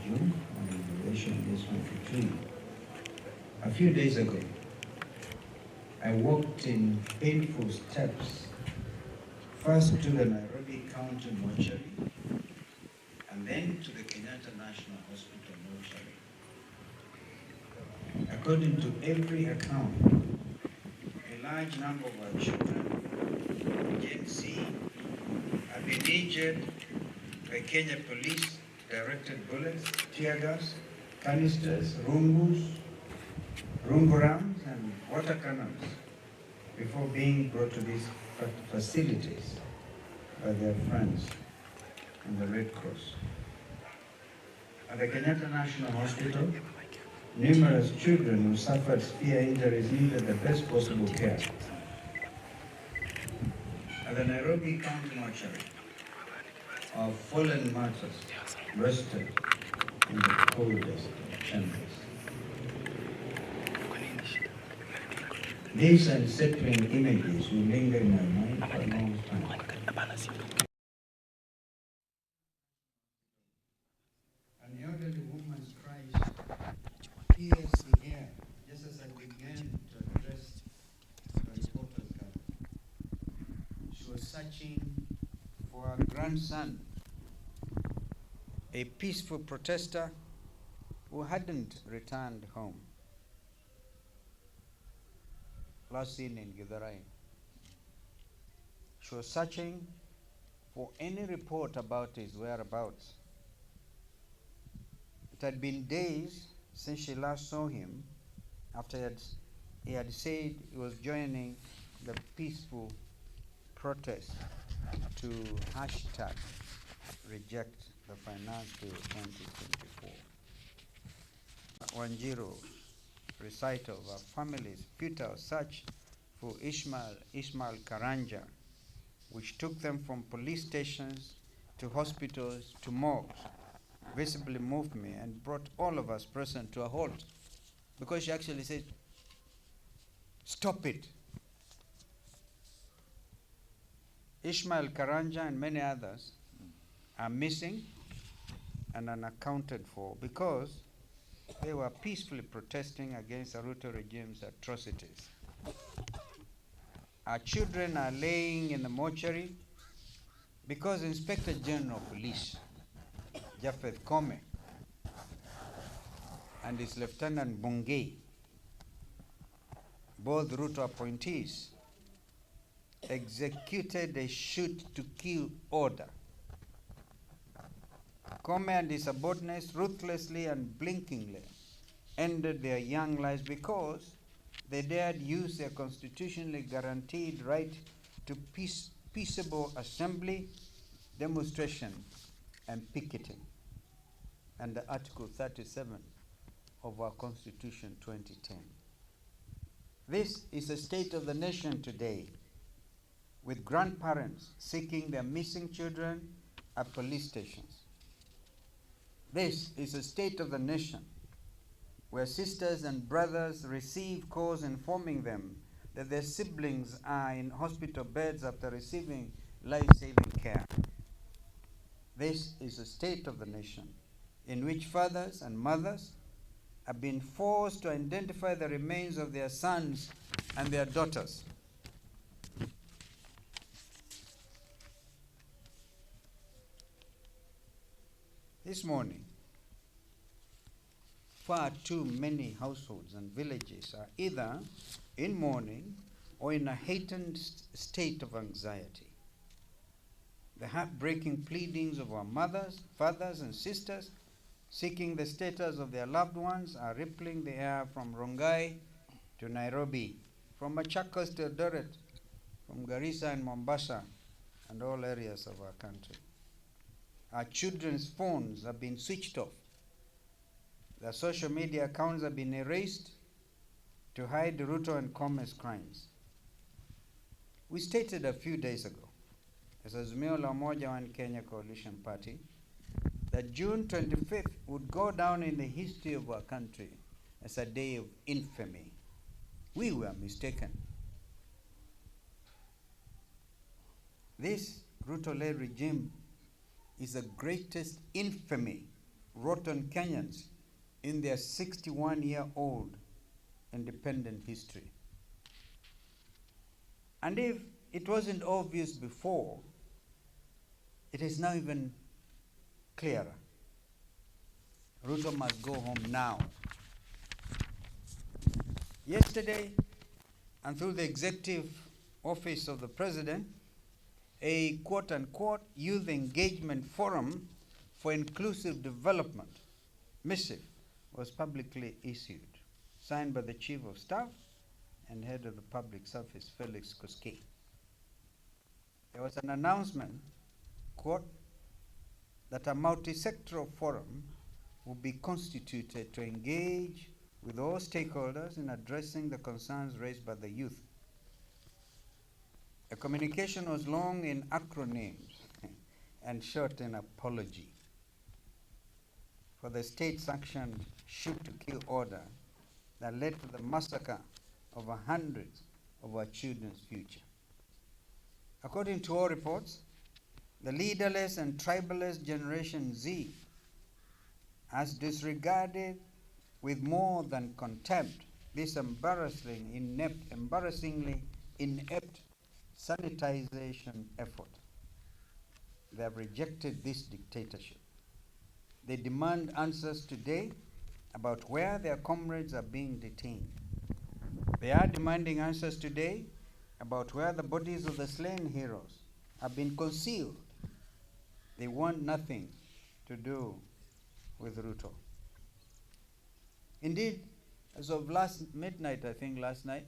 June, and the duration is 23. A few days ago, I walked in painful steps, first to the Nairobi County mortuary, and then to the Kenyatta National Hospital mortuary. According to every account, a large number of our children, Gen Z, have been injured by Kenya police directed bullets, tear gas, canisters, rungurams, and water cannons before being brought to these facilities by their friends in the Red Cross. At the Kenyatta National Hospital, numerous children who suffered severe injuries needed the best possible care. At the Nairobi County Mortuary, our fallen martyrs rested in the coldest chambers. These unsettling images will linger in my mind for a long time. An elderly woman's cries pierced the air just as I began to address the reporter's gathering. She was searching for her grandson, a peaceful protester who hadn't returned home. Last seen in Githurai. She was searching for any report about his whereabouts. It had been days since she last saw him after he had said he was joining the peaceful protest to hashtag reject the finance bill 2024. Wanjiro's recital of our family's futile search for Ismail Karanja, which took them from police stations to hospitals to morgues, visibly moved me and brought all of us present to a halt, because she actually said, "Stop it." Ismail Karanja and many others are missing and unaccounted for because they were peacefully protesting against the Ruto regime's atrocities. Our children are laying in the mortuary because Inspector General of Police, Japheth Kome, and his Lieutenant Bungei, both Ruto appointees, executed a shoot-to-kill order. Kome and his subordinates ruthlessly and blinkingly ended their young lives because they dared use their constitutionally guaranteed right to peaceable assembly, demonstration, and picketing under Article 37 of our Constitution 2010. This is the state of the nation today, with grandparents seeking their missing children at police stations. This is the state of the nation, where sisters and brothers receive calls informing them that their siblings are in hospital beds after receiving life-saving care. This is the state of the nation, in which fathers and mothers have been forced to identify the remains of their sons and their daughters. This morning, far too many households and villages are either in mourning or in a heightened state of anxiety. The heartbreaking pleadings of our mothers, fathers, and sisters seeking the status of their loved ones are rippling the air from Rongai to Nairobi, from Machakos to Eldoret, from Garissa and Mombasa, and all areas of our country. Our children's phones have been switched off. Their social media accounts have been erased to hide Ruto and Kome's crimes. We stated a few days ago, as Azimio la Umoja One Kenya Coalition Party, that June 25th would go down in the history of our country as a day of infamy. We were mistaken. This Ruto-led regime is the greatest infamy rotten Kenyans in their 61-year-old independent history. And if it wasn't obvious before, it is now even clearer. Ruto must go home now. Yesterday, and through the executive office of the president, a quote-unquote youth engagement forum for inclusive development missive was publicly issued, signed by the Chief of Staff and Head of the Public Service, Felix Koskei. There was an announcement, quote, that a multi-sectoral forum will be constituted to engage with all stakeholders in addressing the concerns raised by the youth. The communication was long in acronyms and short in apology for the state-sanctioned shoot-to-kill order that led to the massacre of hundreds of our children's future. According to all reports, the leaderless and tribalist Generation Z has disregarded with more than contempt this embarrassingly inept sanitization effort. They have rejected this dictatorship. They demand answers today about where their comrades are being detained. They are demanding answers today about where the bodies of the slain heroes have been concealed. They want nothing to do with Ruto. Indeed, as of last midnight, I think last night,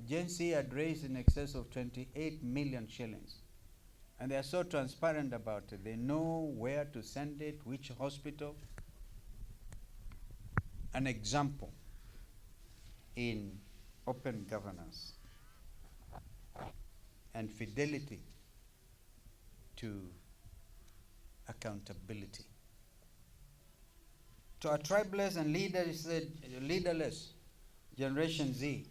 Gen Z had raised in excess of 28 million shillings. And they are so transparent about it. They know where to send it, which hospital. An example in open governance and fidelity to accountability. To our tribeless and leaderless Generation Z,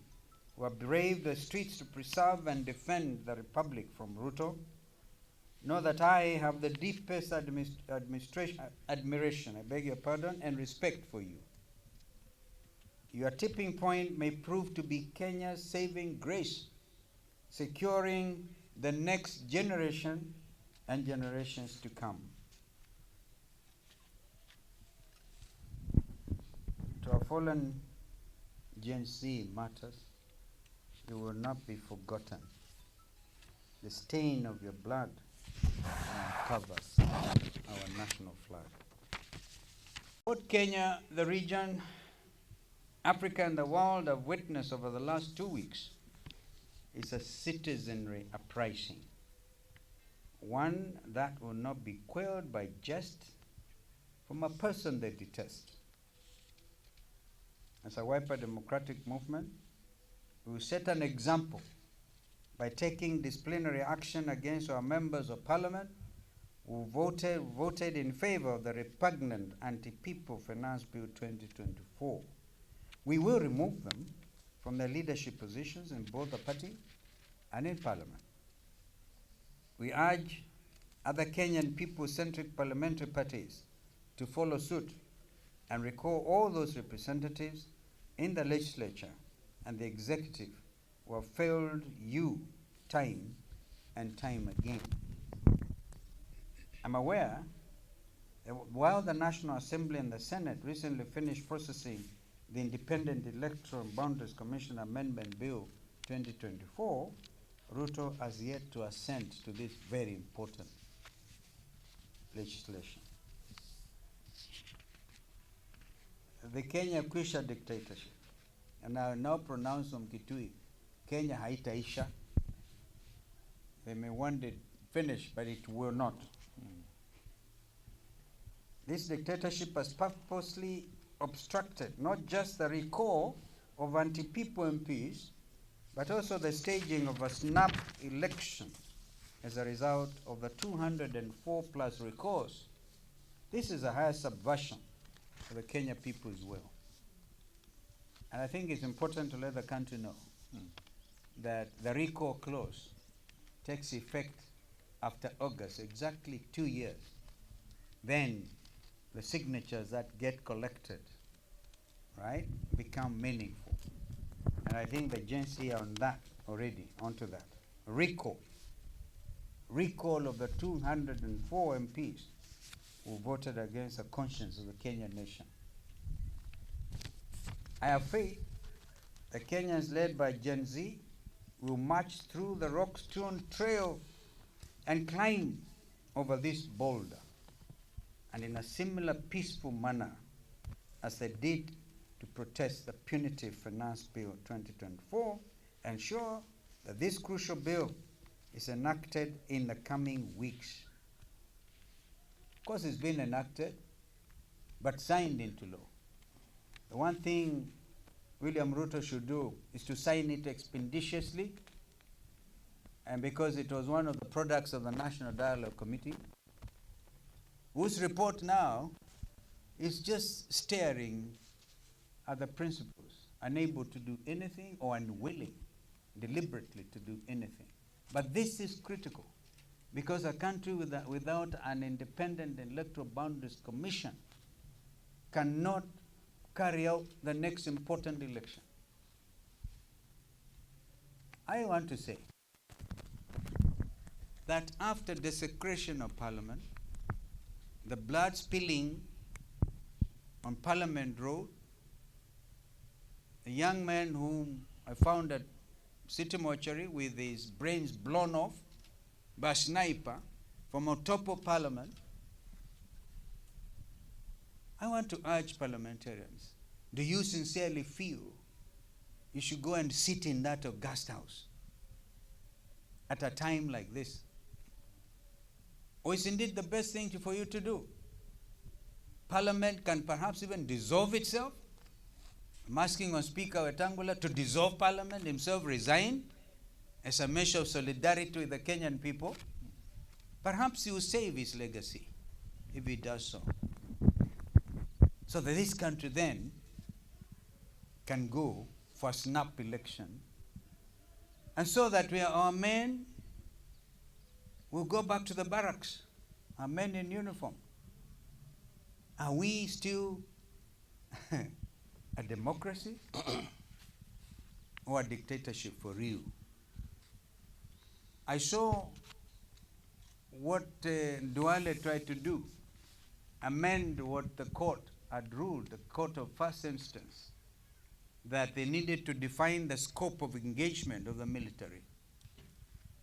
who have braved the streets to preserve and defend the Republic from Ruto, know that I have the deepest admiration, and respect for you. Your tipping point may prove to be Kenya's saving grace, securing the next generation and generations to come. To our fallen Gen Z martyrs, you will not be forgotten. The stain of your blood covers our national flag. What Kenya, the region, Africa and the world have witnessed over the last 2 weeks is a citizenry uprising. One that will not be quelled by jest from a person they detest. As a Wiper Democratic Movement, we will set an example by taking disciplinary action against our members of parliament who voted in favor of the repugnant Anti-People Finance Bill 2024. We will remove them from their leadership positions in both the party and in parliament. We urge other Kenyan people-centric parliamentary parties to follow suit and recall all those representatives in the legislature and the executive who have failed you time and time again. I'm aware that while the National Assembly and the Senate recently finished processing the Independent Electoral Boundaries Commission Amendment Bill 2024, Ruto has yet to assent to this very important legislation. The Kenya Kwisha dictatorship, and I now pronounce on Kitui, Kenya haitaisha. They may want it finished, but it will not. This dictatorship has purposely obstructed not just the recall of anti-people MPs, but also the staging of a snap election as a result of the 204 plus recalls. This is a higher subversion of the Kenya people's will. And I think it's important to let the country know that the recall clause takes effect after August, exactly 2 years. Then the signatures that get collected, right, become meaningful. And I think the agency are on that already, onto that. Recall. Recall of the 204 MPs who voted against the conscience of the Kenyan nation. I have faith the Kenyans led by Gen Z will march through the rock-strewn trail and climb over this boulder, and in a similar peaceful manner as they did to protest the punitive finance bill 2024, ensure that this crucial bill is enacted in the coming weeks. Of course, it's been enacted, but signed into law. The one thing William Ruto should do is to sign it expeditiously, and because it was one of the products of the National Dialogue Committee, whose report now is just staring at the principles, unable to do anything or unwilling deliberately to do anything. But this is critical, because a country without an independent electoral boundaries commission cannot carry out the next important election. I want to say that after desecration of Parliament, the blood spilling on Parliament Road, a young man whom I found at City Mortuary with his brains blown off by a sniper from on top of Parliament, I want to urge parliamentarians, do you sincerely feel you should go and sit in that august house at a time like this? Or is indeed the best thing for you to do? Parliament can perhaps even dissolve itself. I'm asking on Speaker Wetangula to dissolve Parliament, himself resign as a measure of solidarity with the Kenyan people. Perhaps he will save his legacy if he does so. So that this country then can go for a snap election, and so that our men will go back to the barracks, our men in uniform. Are we still a democracy or a dictatorship for real? I saw what Duale tried to do, amend what the court had ruled, the court of first instance, that they needed to define the scope of engagement of the military.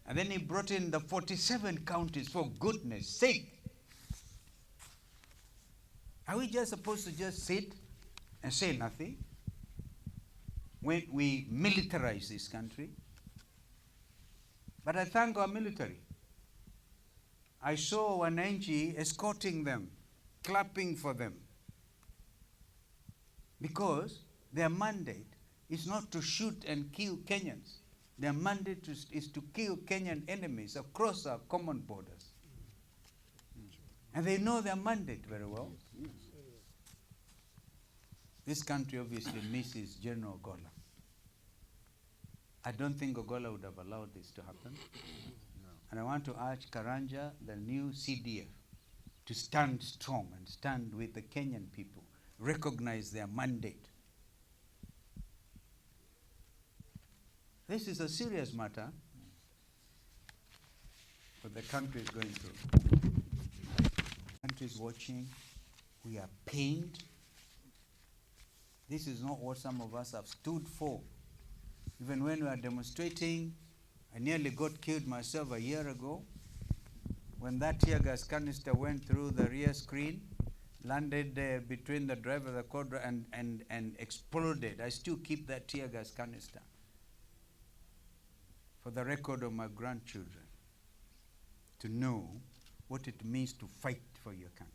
And then he brought in the 47 counties, for goodness sake. Are we just supposed to just sit and say nothing when we militarize this country? But I thank our military. I saw Wananchi escorting them, clapping for them, because their mandate is not to shoot and kill Kenyans. Their mandate is to kill Kenyan enemies across our common borders. And they know their mandate very well. This country obviously misses General Ogola. I don't think Ogola would have allowed this to happen. No. And I want to urge Karanja, the new CDF, to stand strong and stand with the Kenyan people, recognize their mandate. This is a serious matter what the country is going through. The country is watching. We are pained. This is not what some of us have stood for. Even when we are demonstrating, I nearly got killed myself a year ago when that tear gas canister went through the rear screen, landed between the driver of the quadra and exploded. I still keep that tear gas canister for the record of my grandchildren, to know what it means to fight for your country.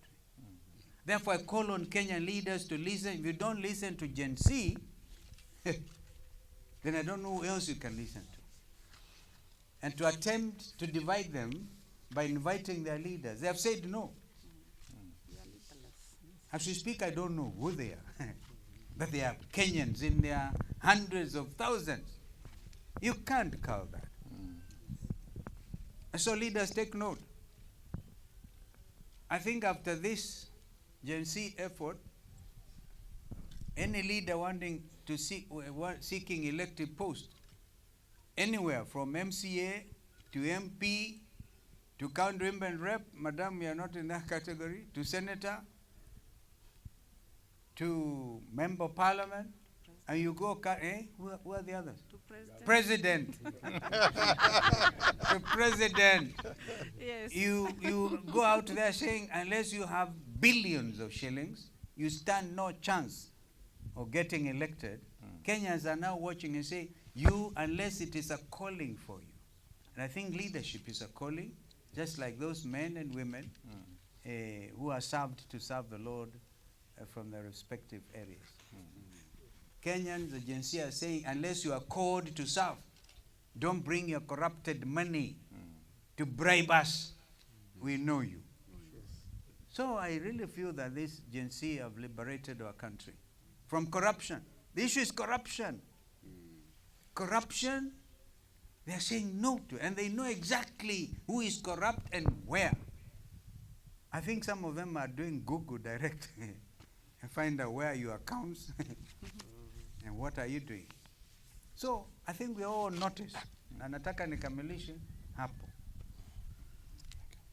Therefore, I call on Kenyan leaders to listen. If you don't listen to Gen Z, then I don't know who else you can listen to. And to attempt to divide them by inviting their leaders. They have said no. As we speak, I don't know who they are. But they are Kenyans in their hundreds of thousands. You can't call that. And so leaders, take note. I think after this Gen Z effort, any leader wanting to seeking elective post, anywhere from MCA to MP to county women rep, madam, you are not in that category, to senator, to member of parliament, and you go, who are the others? To president. To president. Yes. You go out there saying, unless you have billions of shillings, you stand no chance of getting elected. Kenyans are now watching and say, unless it is a calling for you. And I think leadership is a calling, just like those men and women who are served to serve the Lord from their respective areas. Kenyans, the Gen Z are saying, unless you are called to serve, don't bring your corrupted money to bribe us. We know you. So I really feel that this Gen Z have liberated our country from corruption. The issue is corruption. Corruption, they are saying no to, and they know exactly who is corrupt and where. I think some of them are doing Google direct and find out where your accounts and what are you doing. So I think we all notice. Na nataka nikamilishe hapo.